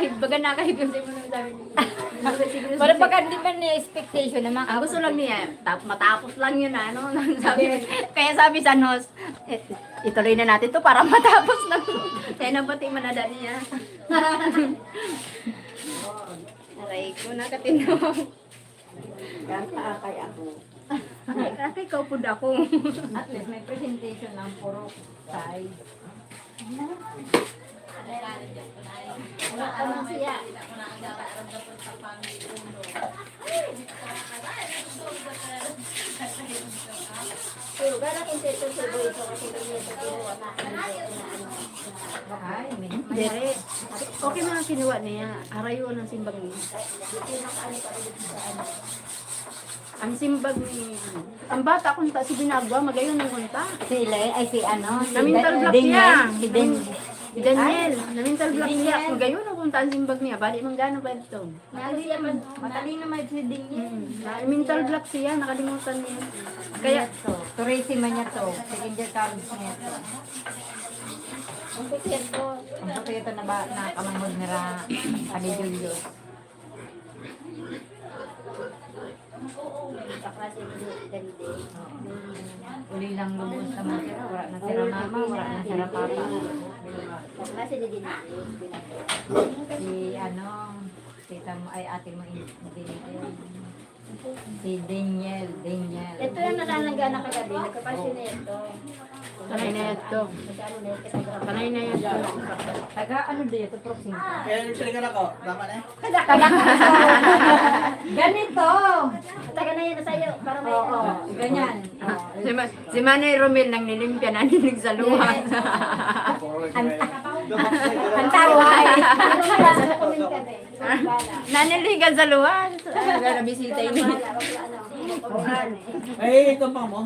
nakahib, baga nakahib yung sa'yo mo nang sabi niya. Para pagka di ba ni expectation naman. Ang gusto lang niya, matapos lang yun ano. Sabi, kaya sabi sa nos, ituloy na natin to para matapos lang. Kaya napati manada niya. Aray ko, nakatinawag. Ganta kay ako. Kasi ikaw po ako. At least may presentation ng puro size. Wala ka nang siya. Pero gano'n intento sa boy ito kasi hindi ito kinuha na Ay, may Dere, okay mga kinuha niya. Arayo ng simbag niya. Ang simbag ni... Ang bata kunta si Binagwa, magayon ng kunta. si Ile, ay si ano, si Namintal block Daniel, niya. si Daniel. Si Daniel, namintal block Si niya. Daniel. Magayon ang kunta ang simbag niya. Bali mang gano'n pa ito. Matalino man si Daniel. Mental block siya, nakalimutan niya. Kaya, Kaya to, tourism man niya to, second college niya to. ang pikir ko, Ang puto ito na ba, nakamangod nila Ali Julius. kaklase ni Dende. Uli lang lubos naman sila, wala na sila mama, wala na sila papa. Kaklase ni Dende. Si ano, tita mo, ay ate mo, si Daniel. Ito yung nakalangga na kagabi, nagkapasyon na ito. Kanay na ito. Kanay na yan. Taga ano din ito, proxing. Kaya nagtalikan ako. Tama na eh. Ganito! Taga na yan na sa'yo. Para may Oo, ganyan. Si Manay Romel nang nilimpya na nilig sa luha. Ang taway. Naniligan sa luha. Nabisita ini. Ay, ito pa mo.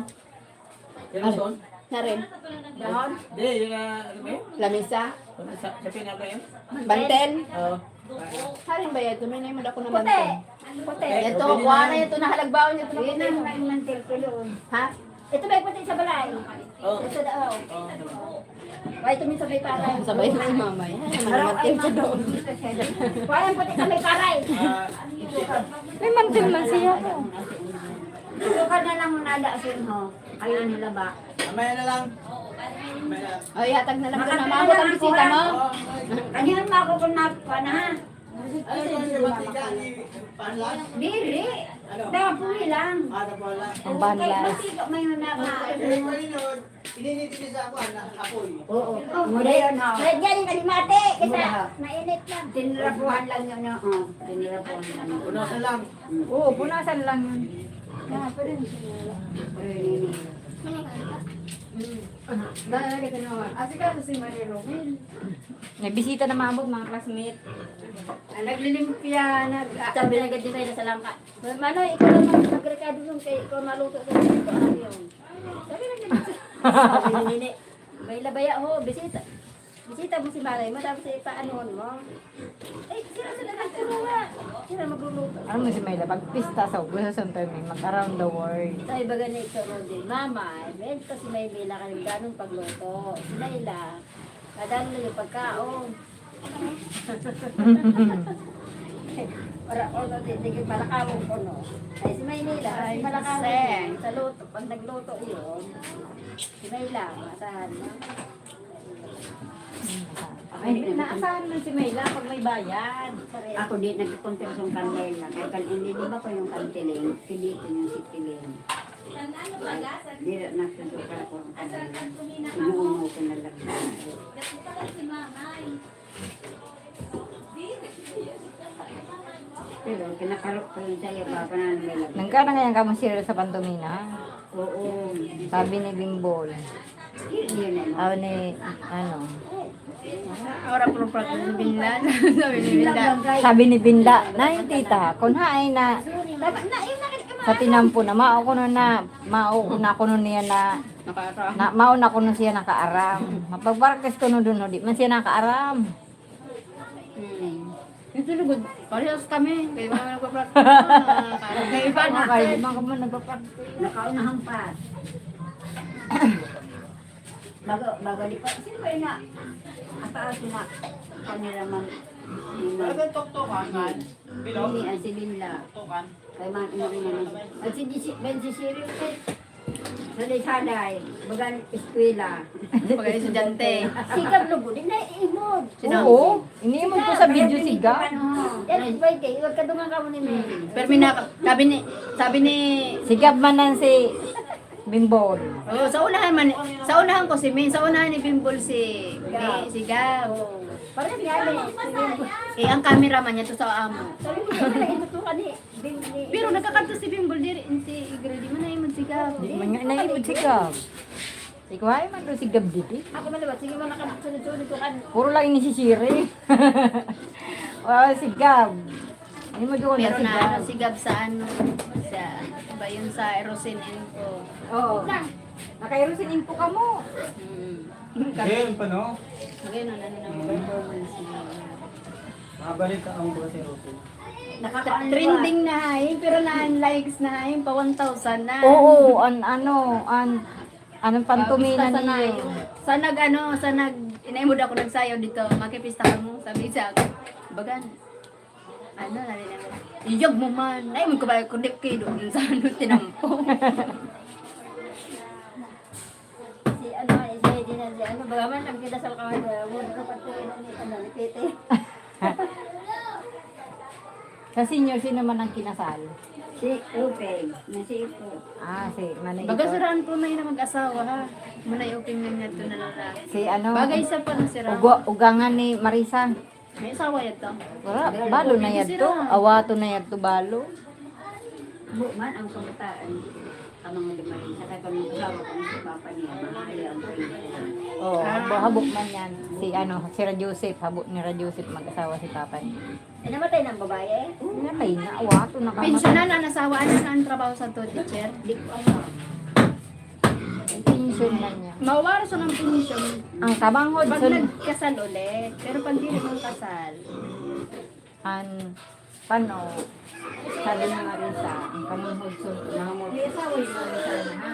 Yan doon? Na rin. Dahon. Hindi, yun na, ano ba yun? Lamisa. Sa pinaga yun? Banten. Oo. Haring ba yan? Tuminay mo na ako ng Puti. banten. Puti. Ito, kuha na ito. Nahalagbawan niyo ito. Yun ang may mantil ko doon. Ha? Ito ba yung puti sa balay? Oo. Ito daw. Oo. Why ito min sa may paray? Sabay na si mamay. Ay, manamatin ko doon. Why ang puti sa may paray? May mantil man siya to. Sukat na lang muna daasin ho. Ayun nila ba? Mamaya na lang. Mamaya na lang. Ay, hatag na lang ko na. Maabot ang bisita mo. Kanyan mo ako kung nakuha na ha? Ano yung si Batika? Panlas? Dili. Ano? Dapuli lang. Ano po lang? Ang banlas. May na Eh, kanino, ininitinis ako, apoy. Oo. Mula yun ho. Diyan yung kalimate. Kasi mainit lang. Tinirapuhan lang yun. Tinirapuhan lang. Punasan lang. Oo, punasan lang yun. Dahil ka naman. Asikaso si Marie Romel. May bisita na maabot mga classmate. Naglilimpya, Sabi na ganyan tayo sa langka. Mano, ikaw naman nagrekado yung kay ikaw maluto sa ito. Ano yun? Sabi na ganyan. Sabi ni Nini, may labaya ho, bisita. Bisita mo si Malay mo, tapos ipaanoon mo. Eh, sila nagturuwa. Sila magluluto. Ano mo si Mayla, pag pista sa ubo sa Santo may mag-around the world. Sa iba ganito ito din, Mama, medyo si Maybela ka rin ganong pagluto. Si Layla, kadalo na yung pagkaon. Para ko na titigil malakawang ko, no? Ay, si Maynila, ay malakawang sa luto. Pag nagluto yun, si Mayla, masahan, no? Ay, naasahan man si Mayla pag may bayad. Ako di nagkukontes yung kandela. Kaya hindi ba ko yung kantiling? Dito yung sitiling. Di na nagsusuka ko ang kandela. Inuumo ko na lang. Pero kinakalok ko yun sa'yo pa pa na nilag. Nangkana ngayon ka masira sa Pantomina. Oo. Sabi ni Bimbol. Yun na. Sabi ni, ano, Ora pro pro binlan. Sabi ni Binlan. sabi ni Binla, na yung tita, kung haay na, sa tinampo na, mao ko nun na, mao na ko nun niya na, mao na ko nun siya nakaaram. Mapagbarakis ko nun dun, di man siya nakaaram. Ito lugod. Parehas kami. Kaya mga nagpa-practice. Kaya iba na. Ano kayo, di man ka man nagpapractice. Nakaunahang pa. bago di pa. Sino ba yun na? Apa na kanila man. Talagang tuktukan man. Bilog. Hindi, si Linla. Tuktukan. Kaya man, at si Siri, saday, bagan eskwela. Pag estudyante. Sikap lubo, di na imod. Oo, iniimod ko sa video siga. Yan, wait, huwag ka dungan ka mo ni Mary. Pero sabi ni Sigab man nan si Bimbol. oh, sa unahan ko si Min, sa unahan ni Bimbol si Gab. Parang yan Eh, ang cameraman niya to sa amo. Sabi mo, kaya itutukan ni. Pero nagkakanto si Bimbol diri, si Grady man na imod si Gab. Di man nga naimod sigab. Ikaw ay man do sigab diti. Ako malawat, sige mo nakasunod-sunod ko kan. Puro lang ini si Siri. Oh, sigab. Ini mo doon Pero na na ano sigab. si Gab sa ano, sa ba yun sa Erosin Info. Oo. Nakairusin info ka mo. Game pa no? Okay na ng performance niya. Mabalik ka ang bukas si Rosin. Trending na hain, pero na-likes na hain, pa 1,000 na. Oo, anong pantumina Kamusta sa niyo? Sa inaimod ako nagsayaw dito, makipista ka mo, sabi sa ako, bagan, narinig ako, iyag mo man, naimod ko ba, kundi kayo doon sa tinampo. Si ano, bagaman lang kita sa kamay, huwag ka pati ni Pete. Sa senior, sino man ang kinasal? Si Lupeng, na si Ipo. Si Manay. Baga siraan po may na mag-asawa ha, manay opinion niya ito na lalaki. Si ano? Bagay sa pa na siraan. Ugangan ni Marisa. May asawa ito. Wala, balo na yadto. Awato na yadto balo. Man ang kabataan. Ang mga limahin. Sa kaya kami kasama kami sa papa niya. Mahaya ang Oo, habok man yan. Si Ra Joseph, habok ni Ra Joseph mag-asawa si Papa niya. namatay ng babae? Napay na, awato na kama. Pensyonan na nasawa, ano na ang trabaho sa to, teacher? Di ko alam. Pension man niya. Mawara siya ng pensyon. Ang tabanghod, Pag sun, nagkasal ulit, pero pag di naman kasal, pano, sabi ni Marisa, ang kamunghod sun, nahamod. May asawa yung Marisa na.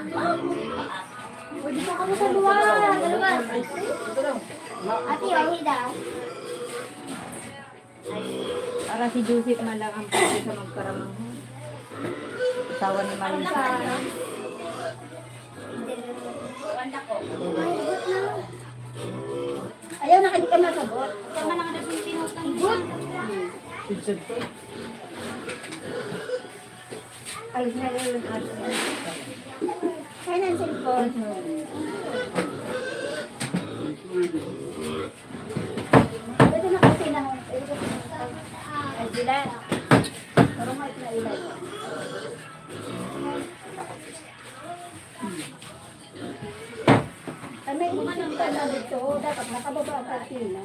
Pwede pa kami sa luwa. Dalawa. Ate, okay daw. Para si Joseph man lang ang pwede sa magkaramanghod. Asawa ni Marisa. Ayaw na ka masagot. Ayaw na ka pinutanggot. Picture to. Ay, nalilun ka. Kaya ng cellphone. Pwede na kasi na. Ay, sila. Parang may pinailan. Ano yung mga nang tala dito? Dapat nakababa ka sila.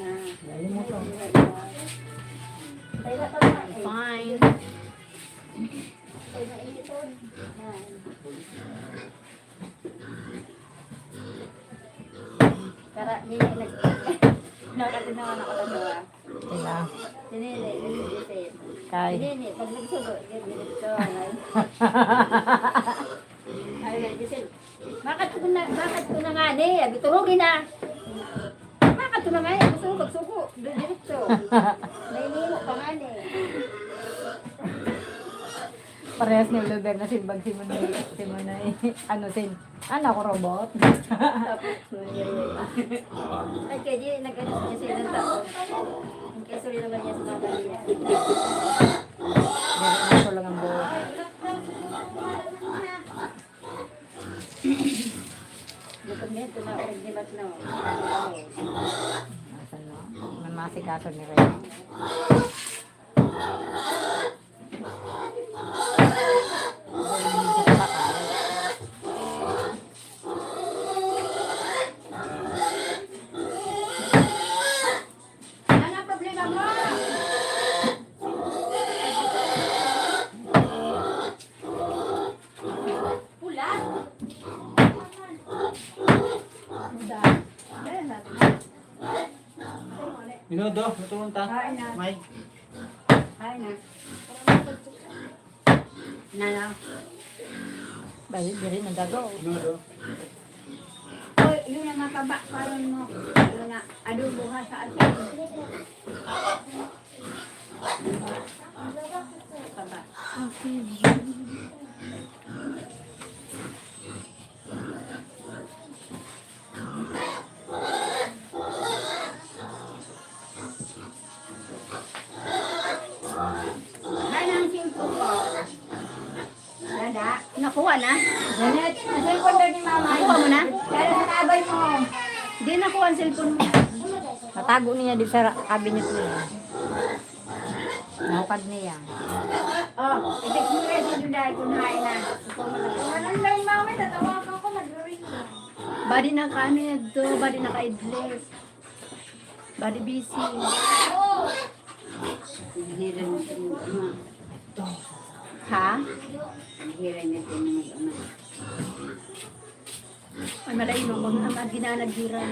Tayo ka na. fine. Tayo na ito. Kara, nila nag... Nakatinawan ako lang dawa. Sila. Sinili, nililisip. Kay. Sinili, pag nagsugo, ganito. Ay, nagsisil. Bakit ko na nga ni? Abi, turugin na. Bakit ko na nga ni? Gusto mo magsugo. Diretso. Nainimo pa nga ni. Parehas ni Oliver na simbag si Munay, ano ko robot? Tapos, ay, kaya di, nag-ano niya sila ng tao. Kaya suli naman niya sa mga niya. Meron ko lang ang buhok. Lupag niya, tumaog ni Mat na. Nasaan no? Mamasikaso ni Ray. Ano problema mo? Pula? Minudo, natulong ta. Kain na. May. Ay na. Nana. Dahil di rin ang dago. Minudo. Oh, yun ang paba, parang mo, mga adobo ha sa atin. Paba. Nanang simpo ko. Dada. Nakuha na? Janet, nasalpon daw ni mama. Nakuha mo na? Kaya sa kabay mo. Hindi nakuha ang cellphone mo. Natago niya di sa cabinet niya. Nakapad niya. Oh, ibig mo rin yung dahil kunain na. Walang lang mama, tatawagan ko mag-ring. Badi na kano yan to, badi na ka-idlip. Badi busy. Hiran mo sa mga ama. Ha? Hiran mo sa mga ama. Ay malay mo, mag ginanaghiran.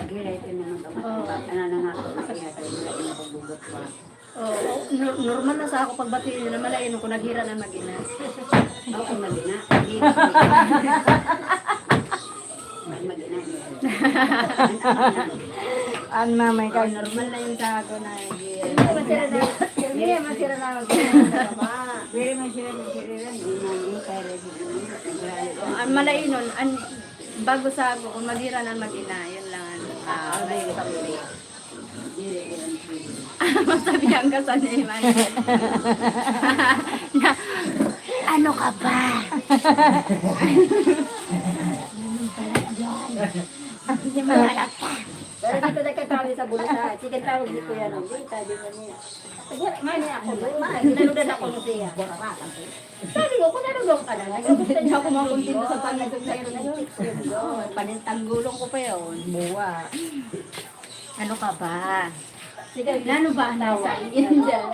Hiran ito naman ama. Ano na nga ako, kaya tayo nila pagbugot pa. Oh, normal na sa ako pagbati na malay mo kung naghiran ang mag-ina. Ako magina. Magina. An mamay ka. Normal na yung sa ako na naghiran. Hindi masira na mag-ama. Pero masira na sila lang. Hindi namin kaya rin. Ang malay nun, bago sa ako, kung maghiran ang mag-ina, yun lang ang may pamili. Masabihan ka sa naman. Ano ka ba? Hindi mo alam ka. Pero dito na katawin sa bulsa. Sige tawag di ko yan. Hindi, tabi na niya. Siguro, mani ako. Naludan ako mo siya. Sabi ko, kung naludan ka na. Hindi ako makuntinto sa pangitong sa iyo. Panintang gulong ko pa yun. Buwa. Ano ka ba? Sige, ano ba nasa Angel?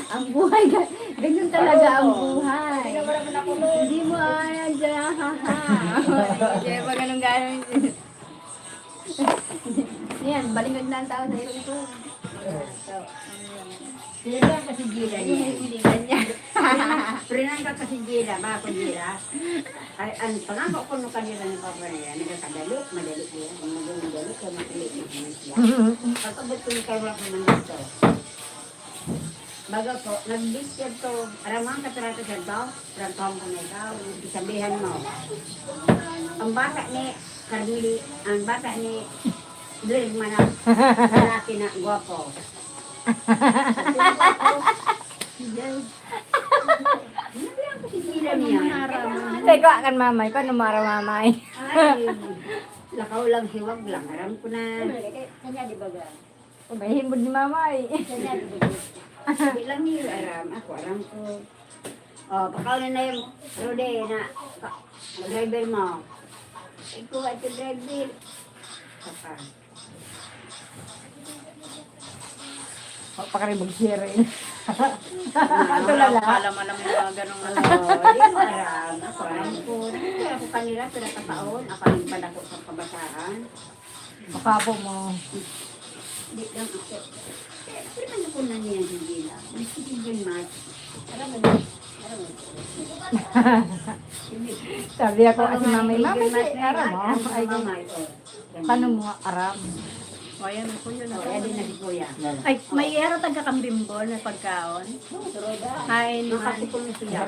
Ang buhay, ganyan talaga ang buhay. Hindi mo ayan dyan, haha. Kaya pa ganun. Yan, balingag na ang tao sa iyo ito. Sila kasi gila niya. Hindi ganyan. Prinang ka kasi gila, ba ako gila? Ay, ang pangako ko nung kanila ng papa niya, nagkakadali, madali ko yan. Ang madali ko, makilit na naman siya. Pagkabot ko yung kawa ko ng gusto. Baga ko, nag-biscuit to, aramang katrata siya daw, rantong ko na ikaw, isabihan mo. Ang bata ni Carmeli, ang bata ni Dwayne Manang, lalaki na guwapo. Sila niya. Teko kan mamay, paano mara mamay? Ay, lakaw lang, hiwag lang. Aram ko na. Kanya di ba ga? Pabahin mo ni mamay. Kanya di ba ga? Sabi lang niyo, aram. Ako, aram ko. Oh, pakawin na yung Rode na driver mo. Ikaw at yung driver. Papa. Pakaribog siya rin. Ito lang. Alam mo lang yung mga ganong Oh, di mo aram. Ako, aram ko. Kaya ako kanila, pinatapaon. Ako ang padako sa kabasaan. Makapo mo. Di lang ako. Pero ano po na niya yung gila? Sige, Mark. Aram mo. Aram mo. Sabi ako kasi mamay, mamay si aram mo. Ay, paano mo aram? O yan, po yun. Oh, yan din na si Kuya. Ay, may ero tagkakambimbo na pagkaon. Ay, Nakatipon mo siya.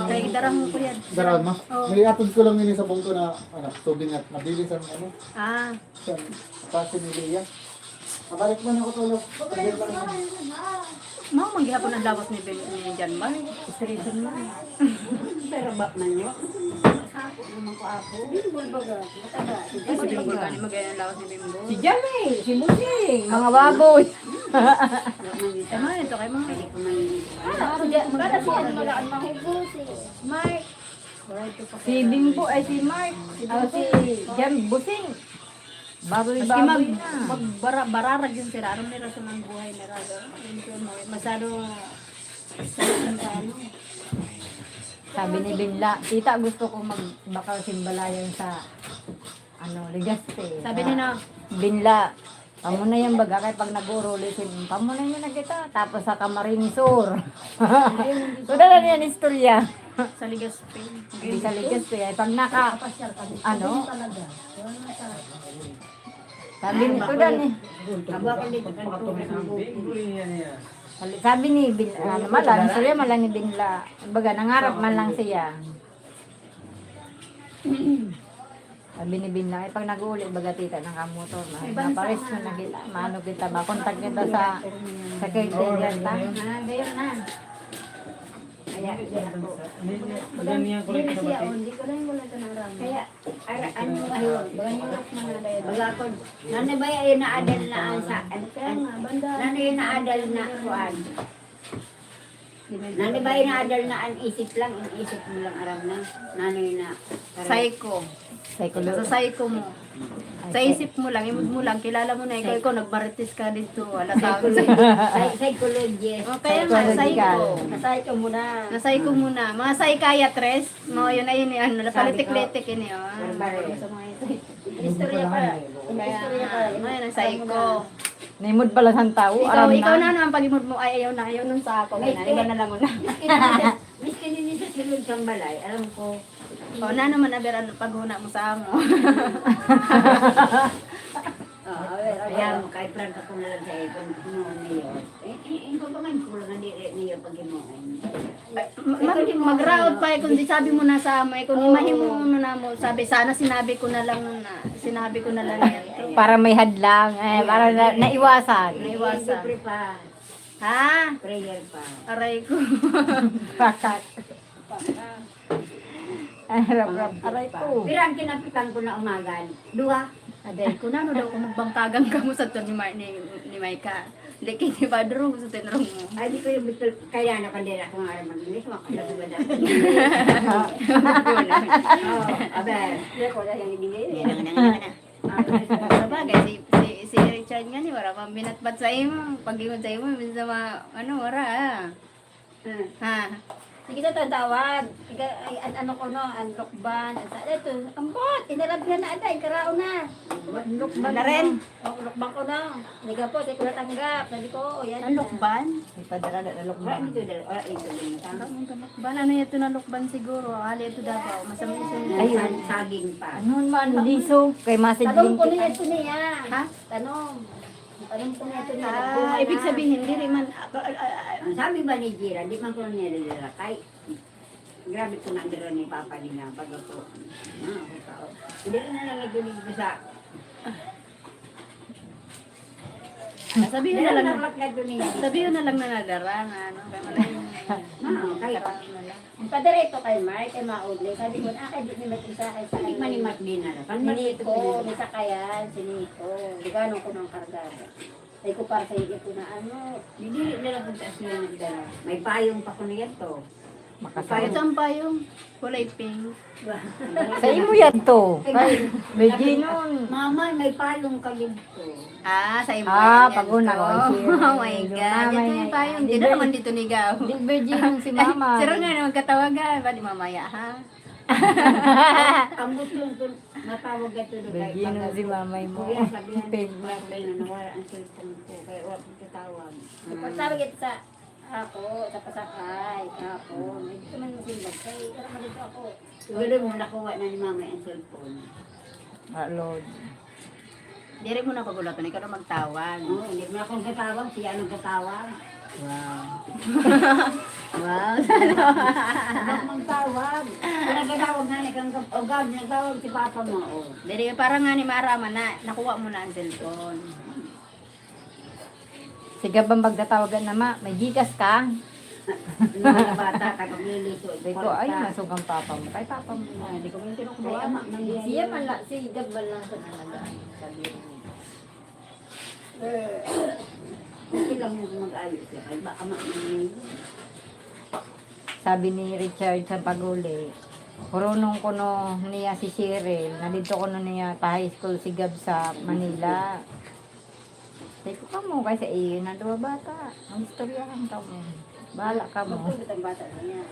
kay darang ko yan. Daran ma. May atod ko lang yun sa bungko na tubig at nabili sa ano. Ah, Sa kasi ni Leia. Kabalik man ako tulog. Kabalik man ako. mau maghihapon ang dapat ni Jan Mar. Isreason mo. Pero bak man nyo. Naman ko ako. Bimbol ba ga? Mataga. Ay, si Bimbo gani magaya ang dapat ni Bimbo. Si Jami, si Busing, mga baboy. Tama ito kay mga. Pwede ko may... Kada si ano magaan mahugusi. Mark. Si Bimbo ay si Mark. Si Jam Busing. Maski Baboy-baboy na. magbararag yung sila. Anong nila sa mga buhay na raga? Masyado Sabi ni Binla, tita gusto ko magbakal simbalayan sa Ligaste. sabi ni na, Binla, pamunay yung baga kahit pag nag-urulisin, pamunay nyo na kita. Tapos sa Camarines Sur. So, dala niyan istorya. Sa Ligaspi. Hindi sa ligas ko eh. Pag naka, ano, sabi nito dan eh. Sabi ni Bin, ano malang, sorry malang ni Binla. Baga, nangarap man lang siya. Sabi ni Binla, pag nag-uuli, baga tita ng kamotor, naparis mo na kita, maano kita, makontak kita sa caretaker ta. Gayon na. Kaya, Ganyan ko lang sa bati. hindi ko lang wala ito ng rami. Kaya, ano ayun, baga ko, nanay ba yung naadal na sa, Kaya nga, banda. nanay yung naadal na kuan. Nanay ba yung naadal na ang isip lang, inisip mo lang aram na, nanay na. Psycho. Psychology. Sa psycho mo. Sa isip mo lang, imod mo lang, kilala mo na ikaw nagbaritis ka dito. Wala ka. Psychologist. O kaya nga, psycho. Nasay ko muna. Nasay ko muna. Mga psychiatrist, no, yun na yun, ano, palitik-litik yun yun. Sa mga ito. Istorya pa. Kaya, ngayon ang psycho. Naimod pala sa tao, Ikaw na naman pag-imod mo, ay ayaw nun sa ako. Iba na lang mo na. Miski din sa silod kang balay, alam ko. O, na naman na beran paghuna mo sa amo. Kaya mo, kahit plan ka kung nalang sa ikon, niyo. Ikaw ba ngayon ko lang niyo pag-imoon? Mag-route pa kung di sabi mo na sa amo, kung imahin mo na mo, sabi, sana sinabi ko na lang yan. para may hadlang, para naiwasan. Naiwasan. Siyempre pa, Ha? prayer pa. Aray ko. Pakat. Rap-rap, aray ko. Pero ang kinapitan ko na umagal, duha. Aday ko na, no daw kung magbangkagang ka mo sa to ni Maika. Hindi kayo ni Padro, gusto tinrong mo. Ay, di ko yung bitul, kaya na kandira ko nga mag-inis, makalago ba na? Oo, abe. Hindi ko na yung ibigay. Sabagay, si Richard nga ni, wala pang binatbat sa imo. Pag-ingon sa imo, minsan wala ha. Sige na tatawag. Ano ko no, ang lukban. Ito, ambot, inarabyan na aday, karao na. Lukban na rin. O, lukban ko na. Liga po, di ko natanggap. Sabi ko, o yan. Ang lukban? May padala na lukban. Lukban, ano ito na lukban siguro? Hali ito Davao. Masama ito Ayun, saging pa. Ano man, liso, kay masidling Tanong ko niya kita. ito niya. Ha? Tanong. Tanong ko niya ito niya. Ah, Ibig sabihin, hindi rin man. Ang sabi ba ni Jira, di man ko niya nilalakay. Grabe ko na nila ni Papa nila pag ako. Ako tao. Hindi rin na lang nagulig ko sa... Sabihin na lang. Sabihin Na lang na nadarang. Ano? Kaya malayo kaya pa. Ang padireto kay Mark, kay Maudli. Sabi ko, kaya di ni Matisa kay sa Hindi manimat din na. Siniko, may sakayan, siniko. Di gano'n ko ng kargada. Ay ko para sa iyo ko na ano. Hindi na lang kung taas nila nagdala. May payong pa ko niya to. Makasama. Saan pa yung kulay pink? Sa imo yan to. Ay, may ginon. Mama, may palong ka dito. Sa imo. Pag una ko. Oh my God. Ito yung tayo. Hindi na naman dito nigaw. Hindi virgin si mama. Siro nga naman katawagan. Ba di mamaya ha? Ang gusto ko matawag ito doon. Virgin si mamay mo. Kuya, sabihan Pink ko na nawala ang cellphone ko. Kaya wala kong tatawag. Pagsabi kita sa ako, sa pasakay, ako. Hindi ko man masindag. Kaya ito naman dito ako. Siguro mo nakuha na ni mama ang cellphone. Lord. Diri mo na pagulatan. Ikaw na magtawag. Oo, hindi mo na akong katawag. Siya anong katawag. Wow. Wow. Ako magtawag. Nagkatawag na nagkatawag. Nagtawag si Papa mo. Oh. Diri parang nga ni Marama na nakuha mo na ang cellphone. Sige bang magtatawagan na ma, may gigas ka? Yung mga bata, kakaglilito. Sabi ko, ay, masugang papa mo. Kay papa mo. Hindi ko man Kaya kinukuha. siya man lang, si Gabal lang sa talaga. Sabi niya. okay lang yung mag-ayos. Ay baka Sabi ni Richard sa paguli, kurunong ko no niya si Cyril, nandito ko no niya pa high school si Gab sa Manila. Sabi ko, kamo kasi iyo na dua bata. Ang istoryahan ka mo. Bahala ka mo. Ang bata na niya.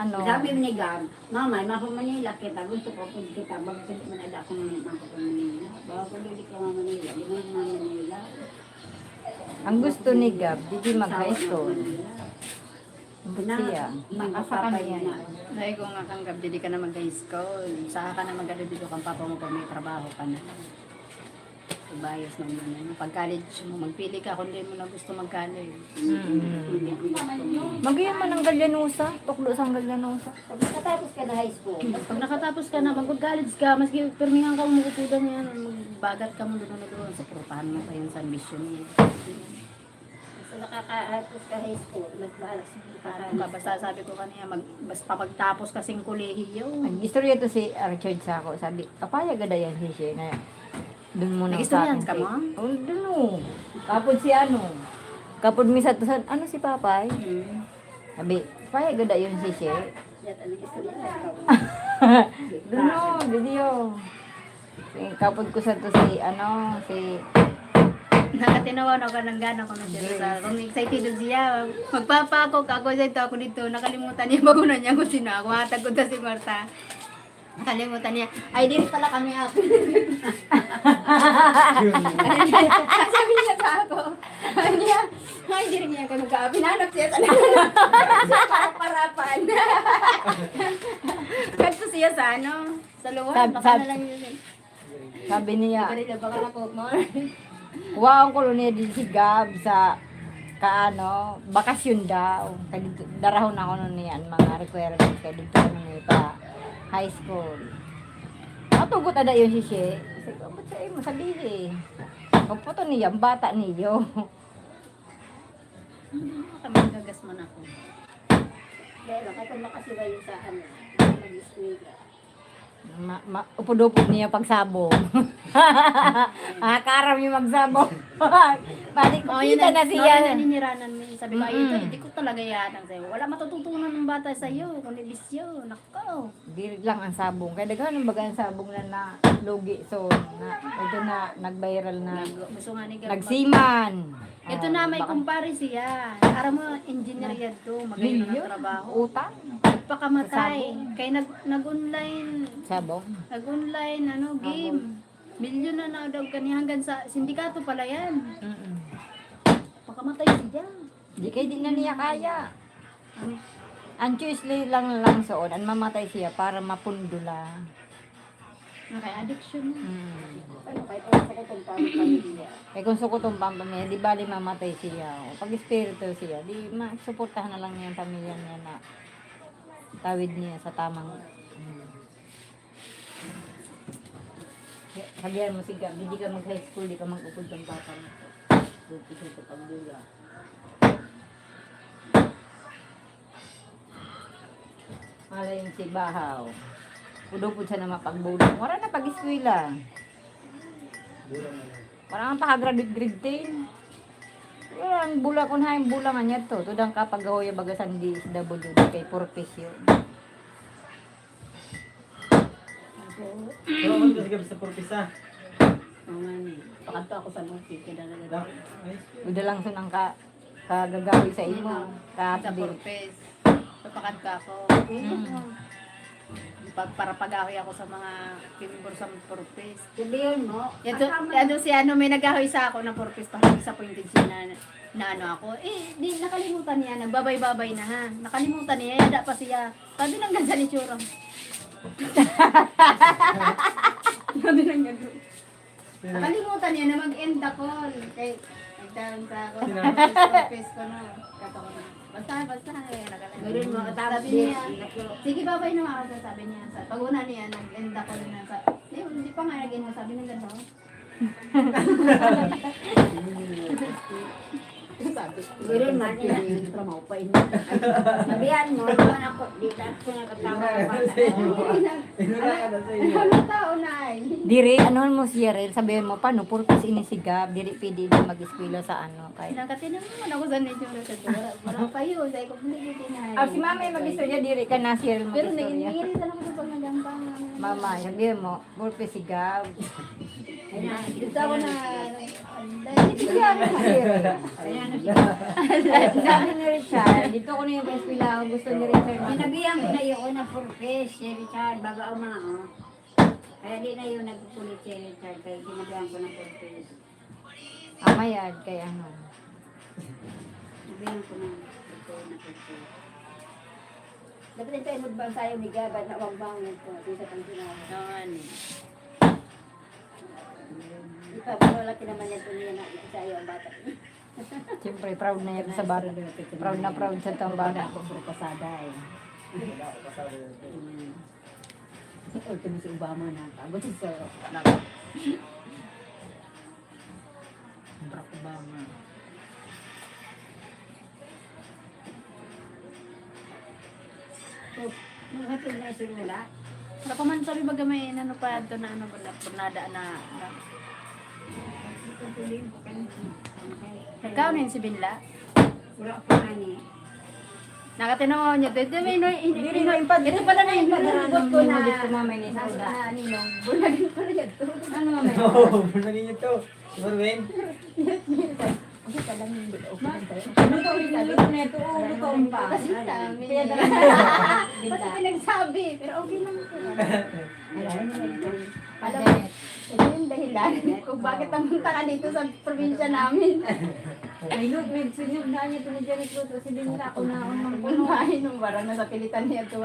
Ano? Sabi ni Gab, Mama, mako Manila kita. Gusto ko po kita. Bakit man ada ako ng mako Manila? Baka ko dili ka Manila. Di mo Manila. Ang gusto ni Gab, di mag high school. Siya. Baka sa Papaya kanya. na. Dahil kung nga kang dili ka na mag-high school, saka ka na mag-ano dito kang papa mo pag may trabaho ka na. Ibayos naman na. Pag college mo, magpili ka kung di mo na gusto mag-college. Magayon man ang galyanusa. Tuklo sa galyanusa. Pag nakatapos ka na high school, Pag nakatapos ka na, mag-college ka, maski permingan ka umuutudan yan, magbagat ka mo doon, sa prupahan mo pa yun sa ambition niya. so nakakatapos ka high school, nagbalas para Basta sabi ko kanina, basta pagtapos kasing kolehiyo. Nag-istorya to si Richard sa ako. Sabi, kapaya gada yan si Shea na doon muna Nag-istoryan ka mo? Oh, doon o. Kapod si ano. Kapod misa to sa, ano si Papay? Sabi, kapaya gada yun si Shea. yat ang istorya ikaw. Doon o, video. Kapod ko sa to si, ano, si Nakatinawan ako ng gana ko na siya sa kung excited doon siya. Magpapako ako dito, nakalimutan niya bago na niya kung sino ako. Hatag ko si Marta. Nakalimutan niya. Ay, di pala kami ako. Sabi niya sa ako. Sabi niya, ay, di rin niya ako nagka-pinanap siya sa parapan. Kanto siya sa ano, sa luwan. Baka na lang yun. sabi niya, Kanila baka na po mo. wow, ko niya din si Gab sa kaano, bakasyon daw. Kaya dito, darahon ako nun niyan, mga requirements. Kaya dito ako nun pa high school. Matugot na yun si Shea. Sabi ko, ba't sa'yo mo sabihin? Kung po to niya, ang bata niyo. Kami gagas man ako. Pero kapag makasibay sa ano, mag-school ka. Upod-upod niya pagsabong. Karam yung magsabong. Balik ko, kita na siya. Naniniranan mo. Sabi ko, ay, ito, hindi ko talaga yatang sa'yo. Wala matututunan ng bata sa'yo. Kundi bisyo. Nako. Dili lang ang sabong. Kaya daghan baga ang sabong na lugi. So, ito na, nag-viral na. Gusto nga ni Gab. Nagsiman. Ito na, may kumpare siya. Para mo, engineer yan to. Magayon na ng trabaho. Utang. Pakamatay. Kaya nag-online, Sabong. game. Milyon na daw kanya hanggang sa sindikato pala yan. Pakamatay siya. Di kay di na niya kaya. Ang Tuesday lang soon, ang mamatay siya para mapundula. Kaya addiction na. Ano, kahit wala sa katong pamilya. Eh kung sukutong pamilya, di bali mamatay siya. Pag espiritu siya, di suportahan na lang niya ang pamilya niya na tawid niya sa tamang sabihan mo siga, hindi ka mag-high school, di ka mag-upod ng bata mo. Dupi siya sa pagdula. Malay yung si Bahaw. Udupod siya na mapagbulong. Wala na pag-eskwela. Parang pakagraduate grade 10. Wala ang bula kung hayang bulangan niya to. Tudang kapag gahoy bagasan di SWD kay purpose yun. Pero ako kasi gabi sa purpisa. Oo nga ni. Pakanto ako sa noti. Kaya Uda lang sa nang kagagawi sa imo. sa Kapdi. purpose. Papakanto ako. Para pag-ahoy ako sa mga pinibor sa purpose. Sabihin mo, Ito si ano, may nag-ahoy sa ako ng purpose. Parang disappointed siya na ano ako. Eh, di nakalimutan niya. Nagbabay-babay na ha. Nakalimutan niya. Yada pa siya. Sabi ng ganyan ni Churang. Sabi ng ganyan. Nakalimutan niya na mag-end the call. Kay, nagtarang sa ako. Purpose ko na. Kato ko na. Basta. gawin mo, tapos Sabi niya, sige babay na ako, sabi niya. Pag una niya, nag-end ako na sa, hindi pa nga nag-end mo, sabi ng gano'n. gawin mo, yung tramaw pa yun. Sabihan mo, naman ako, dito ako nagkatawa ng bata. Inula ka na sa inyo. Ano tao na ay? Diri, ano mo siya rin, sabihin mo, paano, purpose inisigab, diri pwede din mag-eskwela sa ano, kay Nakatinan naman ako sa nito. Wala pa yun, sabi ko, hindi tinay. si mama yung mag-istorya, diri ka na siya rin Pero mag-istorya. nangingiritan ako sa pagnagampan. Mama, sabihin mo, purpose sigab. Dito ako na, dito siya. Sabi ni Richard, dito ko na yung eskwela, ako gusto ni Richard. Sinabihan ko na yun na purpose, si Richard, bago umao. Kaya di na yun nagpupulit si Richard, kaya sinabihan ko na purpose. Amayad, kay ano. Sinabihan ko na ito na purpose. Dapat yung tayo mo sayo ni Gabat na wag bangon ko. Di sa pangkinawa. Naman. Ipapalaki naman yan niya na ito sayo ang bata. Siyempre, proud na yan sa bata. Proud na proud sa itong bata. Pasada eh. Ultimo si Obama na. Abot si Sir. Barack Obama. Nung hapon na isimula, Wala pa man sabi baga may ano pa ito na ano wala pornada na. Nagkaunin si Binla. wala pa ani. Nakatinaw niya. Dito may Hindi na impad. ito pala na yung Nilulubot ko na. Dito mamay ni Sauda. Nasa ninong, bulagin pa rin ito. Ano mamay? Oo, naging ito. Si Marvin. Kasi talang yung bulo. Ano to? Inulit na ito. Ano to? Kasi dami. Kaya Pati pinagsabi, pero okay lang ito. Alam mo, Janet. ito yung dahilan kung bakit namunta ka dito sa probinsya namin. Ay, look, may sinyog na niya ito ni Janet Luto. Si Binla ko na ang punuhain ng barang na sa pilitan niya ito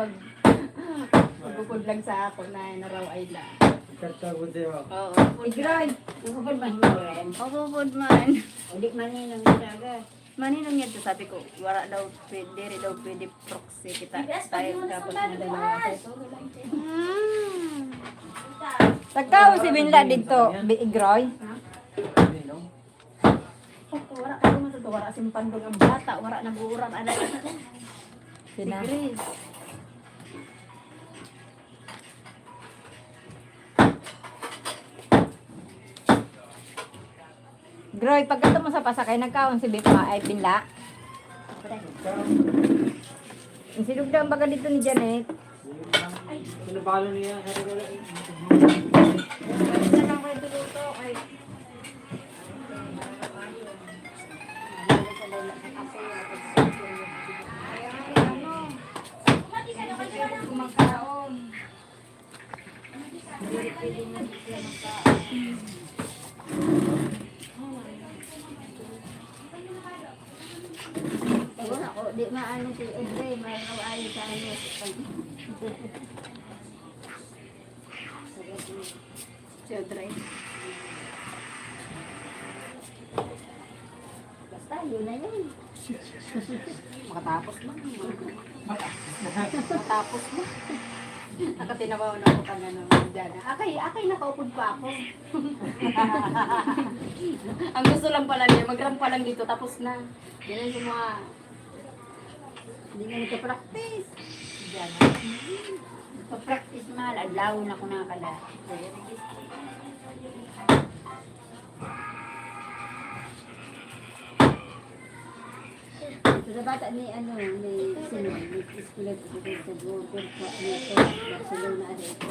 magbukod lang sa ako na naraw ay lang. Katagod din mo. Oo. Igray. Nakapal ba mo rin? Pagpupod man. Hindi man yun ang isaga. Maninong yan to sabi ko, wala daw pwede, rin daw pwede proxy kita. Tayo tapos na dalawa sa ito. Tagkaw si Binla dito. Igray. Wala ka naman ito, wala simpandong ang bata, wala nag-uurang anak. Sina. Grace. Groy, pagka mo sa pasakay, nagkaon si Binla. Ang sinugdang baga dito ni Janet. Pinapalo niya. Isa lang kayo tuluto. Ay, kumakaon. Ewan ako, di maano si Edre, may ayo sa ano. Si Audrey. Basta, yun na yun. Makatapos mo. Makatapos mo. Nakatinabaw na ako kanya naman dyan. Akay nakaupod pa ako. Ang gusto lang pala niya, mag-run pa lang dito, tapos na. Yan ang mga, Hindi nga nagka-practice. dyan. Pa-practice mahal, adlaw na ko nakala. Sa bata ni ano, ni sino, ni Iskula, sa Google, ni ito, Barcelona, ito,